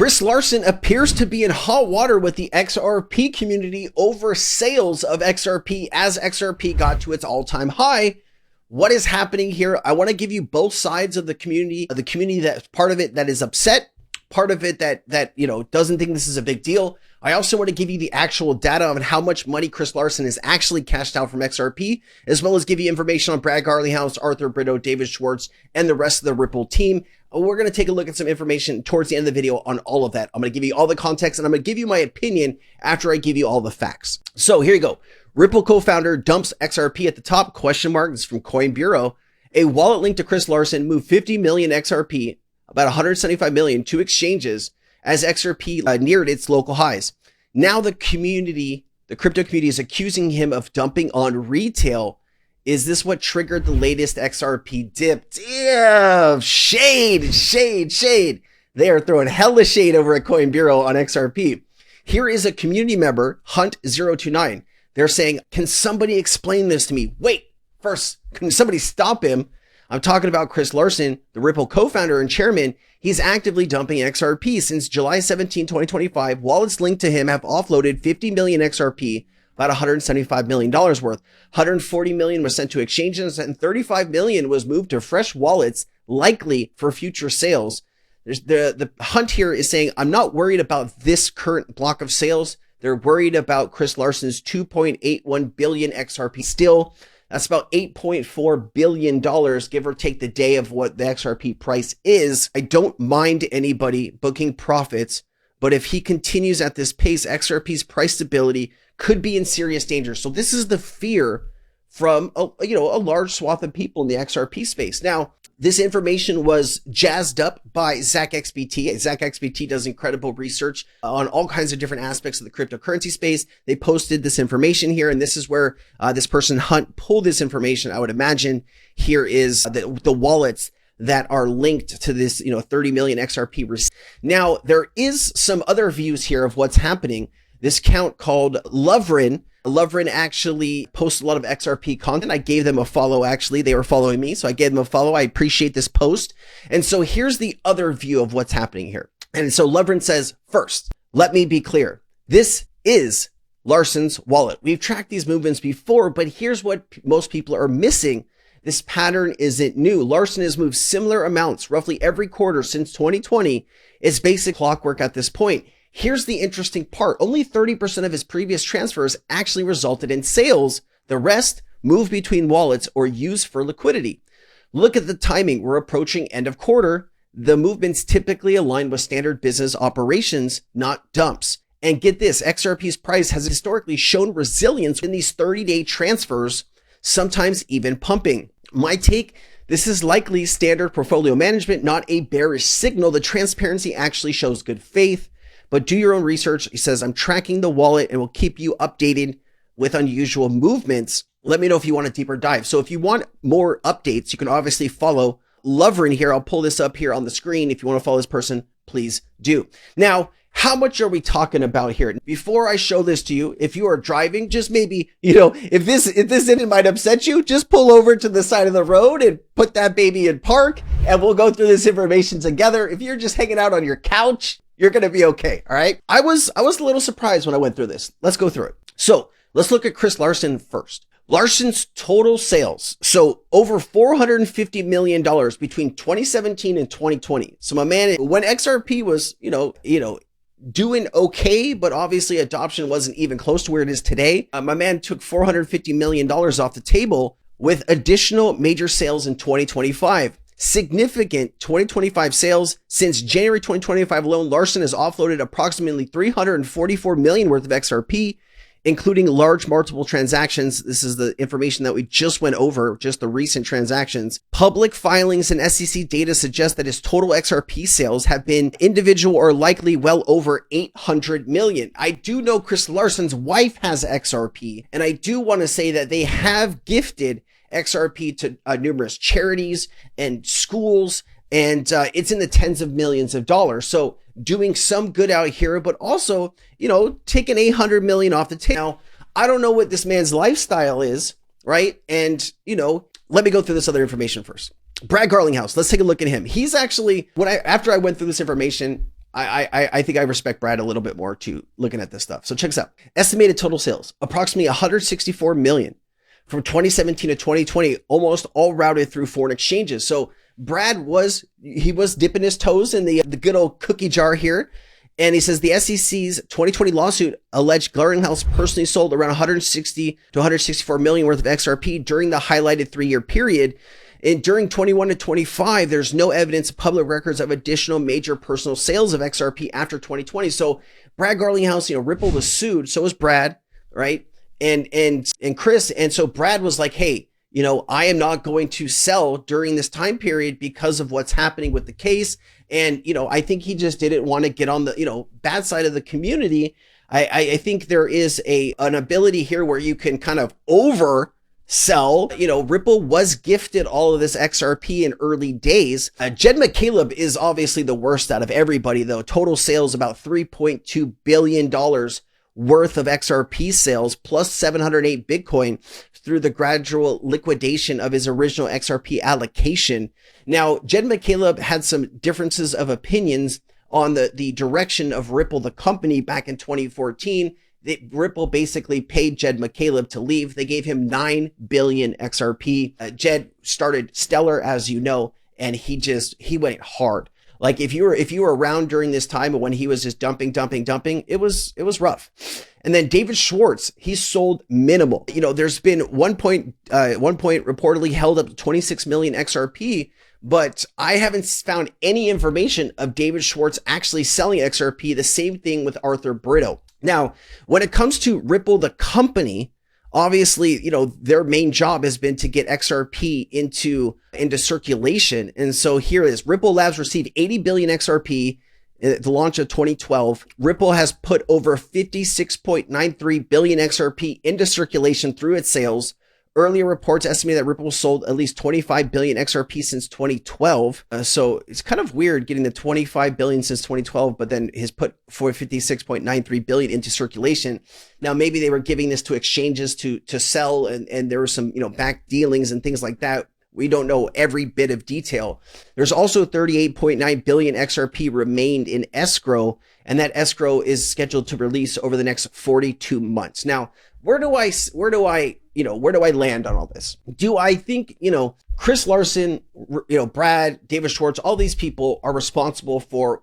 Chris Larson appears to be in hot water with the XRP community over sales of XRP as XRP got to its all-time high. What is happening here? I want to give you both sides of the community that's part of it that is upset, part of it that doesn't think this is a big deal. I also want to give you the actual data on how much money Chris Larson has actually cashed out from XRP, as well as give you information on Brad Garlinghouse, Arthur Brito, David Schwartz, and the rest of the Ripple team. We're going to take a look at some information towards the end of the video on all of that. I'm going to give you all the context, and I'm going to give you my opinion after I give you all the facts. So here you go. Ripple co-founder dumps XRP at the top, question mark. This is from Coin Bureau. A wallet linked to Chris Larson moved 50 million XRP, about 175 million, to exchanges as XRP neared its local highs. Now the community, the crypto community, is accusing him of dumping on retail. Is this what triggered the latest XRP dip? Damn, shade. They are throwing hella shade over at Coin Bureau on XRP. Here is a community member, Hunt029. They're saying, can somebody explain this to me? Wait, first, can somebody stop him? I'm talking about Chris Larson, the Ripple co-founder and chairman. He's actively dumping XRP. Since July 17, 2025, wallets linked to him have offloaded 50 million XRP, about $175 million worth. 140 million was sent to exchanges and 35 million was moved to fresh wallets, likely for future sales. The Hunt here is saying, I'm not worried about this current block of sales. They're worried about Chris Larson's 2.81 billion XRP. Still, that's about $8.4 billion, give or take the day of what the XRP price is. I don't mind anybody booking profits, but if he continues at this pace, XRP's price stability could be in serious danger. So this is the fear from a large swath of people in the XRP space. Now, this information was jazzed up by ZachXBT. ZachXBT does incredible research on all kinds of different aspects of the cryptocurrency space. They posted this information here, and this is where this person Hunt pulled this information. I would imagine here is the wallets that are linked to this, 30 million XRP. Now, there is some other views here of what's happening. This account called Larsen actually posts a lot of XRP content. I gave them a follow, actually. They were following me, so I gave them a follow. I appreciate this post. And so here's the other view of what's happening here. And so Larsen says, first, let me be clear. This is Larson's wallet. We've tracked these movements before, but here's what most people are missing. This pattern isn't new. Larsen has moved similar amounts roughly every quarter since 2020. It's basic clockwork at this point. Here's the interesting part. Only 30% of his previous transfers actually resulted in sales. The rest moved between wallets or used for liquidity. Look at the timing. We're approaching end of quarter. The movements typically align with standard business operations, not dumps. And get this, XRP's price has historically shown resilience in these 30-day transfers, sometimes even pumping. My take, this is likely standard portfolio management, not a bearish signal. The transparency actually shows good faith. But do your own research. He says, I'm tracking the wallet and will keep you updated with unusual movements. Let me know if you want a deeper dive. So if you want more updates, you can obviously follow Larsen here. I'll pull this up here on the screen. If you want to follow this person, please do. Now, how much are we talking about here? Before I show this to you, if you are driving, just maybe, if this might upset you, just pull over to the side of the road and put that baby in park, and we'll go through this information together. If you're just hanging out on your couch, you're going to be okay. All right. I was a little surprised when I went through this. Let's go through it. So let's look at Chris Larson first. Larson's total sales. So over $450 million between 2017 and 2020. So my man, when XRP was, doing okay, but obviously adoption wasn't even close to where it is today. My man took $450 million off the table with additional major sales in 2025. Significant 2025 sales. Since January 2025 alone, Larsen has offloaded approximately 344 million worth of XRP, including large multiple transactions. This is the information that we just went over, just the recent transactions. Public filings and SEC data suggest that his total XRP sales have been individual or likely well over 800 million. I do know Chris Larson's wife has XRP, and I do want to say that they have gifted XRP to numerous charities and schools, and it's in the tens of millions of dollars. So doing some good out here, but also, taking 800 million off the table. Now, I don't know what this man's lifestyle is, right? And, let me go through this other information first. Brad Garlinghouse, let's take a look at him. He's actually, after I went through this information, I think I respect Brad a little bit more to looking at this stuff. So check this out. Estimated total sales, approximately 164 million from 2017 to 2020, almost all routed through foreign exchanges. So Brad was dipping his toes in the good old cookie jar here. And he says the SEC's 2020 lawsuit alleged clearinghouse personally sold around 160 to 164 million worth of XRP during the highlighted 3-year period. And during 21 to 25, there's no evidence of public records of additional major personal sales of XRP after 2020. So Brad Garlinghouse, Ripple was sued. So was Brad, right? And Chris. And so Brad was like, hey, I am not going to sell during this time period because of what's happening with the case. And, I think he just didn't want to get on the, bad side of the community. I think there is an ability here where you can kind of oversell. Ripple was gifted all of this XRP in early days. Jed McCaleb is obviously the worst out of everybody, though. Total sales about $3.2 billion worth of XRP sales plus 708 Bitcoin through the gradual liquidation of his original XRP allocation. Now, Jed McCaleb had some differences of opinions on the direction of Ripple, the company, back in 2014. Ripple basically paid Jed McCaleb to leave. They gave him 9 billion XRP. Jed started stellar, as you know, and he went hard. Like if you were around during this time when he was just dumping, it was rough. And then David Schwartz, he sold minimal. There's been one point reportedly held up to 26 million XRP, but I haven't found any information of David Schwartz actually selling XRP. The same thing with Arthur Brito. Now, when it comes to Ripple, the company, obviously, their main job has been to get XRP into circulation. And so here it is. Ripple Labs received 80 billion XRP at the launch of 2012. Ripple has put over 56.93 billion XRP into circulation through its sales. Earlier reports estimate that Ripple sold at least 25 billion XRP since 2012. So it's kind of weird getting the 25 billion since 2012, but then has put 56.93 billion into circulation. Now, maybe they were giving this to exchanges to sell, and there were some, back dealings and things like that. We don't know every bit of detail. There's also 38.9 billion XRP remained in escrow, and that escrow is scheduled to release over the next 42 months. Now, where do I land on all this? Do I think, Chris Larsen, Brad, David Schwartz, all these people are responsible for,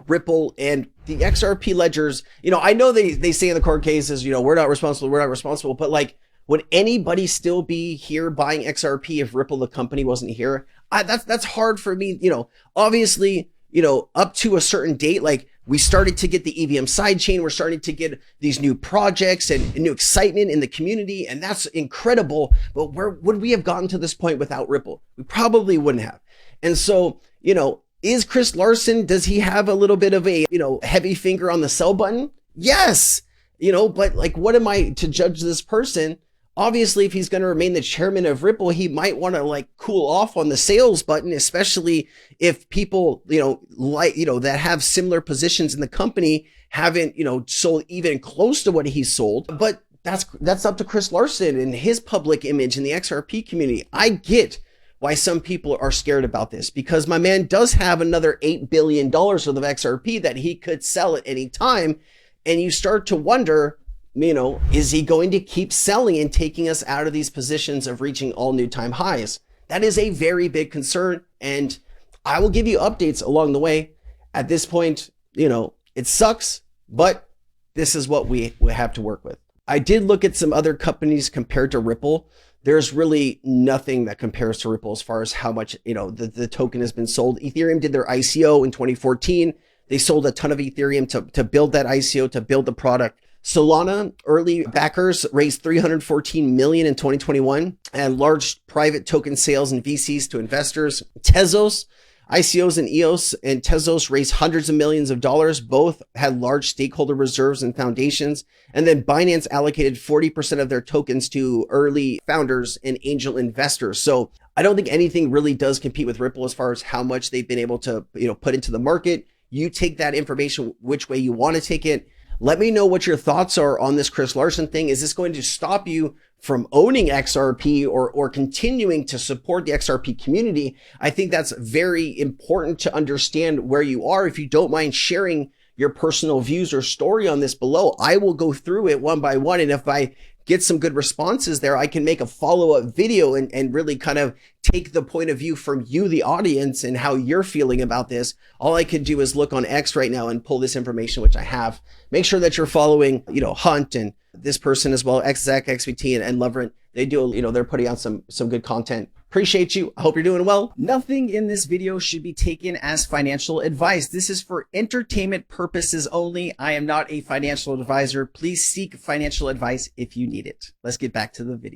Ripple and the XRP ledgers? I know they say in the court cases, we're not responsible, but like, would anybody still be here buying XRP if Ripple, the company, wasn't here? That's hard for me. Obviously, up to a certain date, like we started to get the EVM sidechain. We're starting to get these new projects and new excitement in the community. And that's incredible. But where would we have gotten to this point without Ripple? We probably wouldn't have. And so, is Chris Larsen, does he have a little bit of a, heavy finger on the sell button? Yes. But like, what am I to judge this person? Obviously, if he's going to remain the chairman of Ripple, he might want to like cool off on the sales button, especially if people, that have similar positions in the company haven't, sold even close to what he sold. But that's up to Chris Larsen and his public image in the XRP community. I get why some people are scared about this, because my man does have another $8 billion worth of XRP that he could sell at any time. And you start to wonder, is he going to keep selling and taking us out of these positions of reaching all new time highs? That is a very big concern. And I will give you updates along the way. At this point, it sucks, but this is what we have to work with. I did look at some other companies compared to Ripple. There's really nothing that compares to Ripple as far as how much, the token has been sold. Ethereum did their ICO in 2014. They sold a ton of Ethereum to build that ICO, to build the product. Solana early backers raised 314 million in 2021 and large private token sales and VCs to investors. Tezos, ICOs and EOS and Tezos raised hundreds of millions of dollars. Both had large stakeholder reserves and foundations. And then Binance allocated 40% of their tokens to early founders and angel investors. So I don't think anything really does compete with Ripple as far as how much they've been able to, put into the market. You take that information which way you want to take it. Let me know what your thoughts are on this Chris Larsen thing. Is this going to stop you from owning XRP or continuing to support the XRP community? I think that's very important to understand where you are. If you don't mind sharing your personal views or story on this below, I will go through it one by one. And if I get some good responses there, I can make a follow-up video and really kind of take the point of view from you, the audience, and how you're feeling about this. All I can do is look on X right now and pull this information, which I have. Make sure that you're following, Hunt and this person as well, XZAC, XVT, and Loverant. They do, they're putting out some good content. Appreciate you. I hope you're doing well. Nothing in this video should be taken as financial advice. This is for entertainment purposes only. I am not a financial advisor. Please seek financial advice if you need it. Let's get back to the video.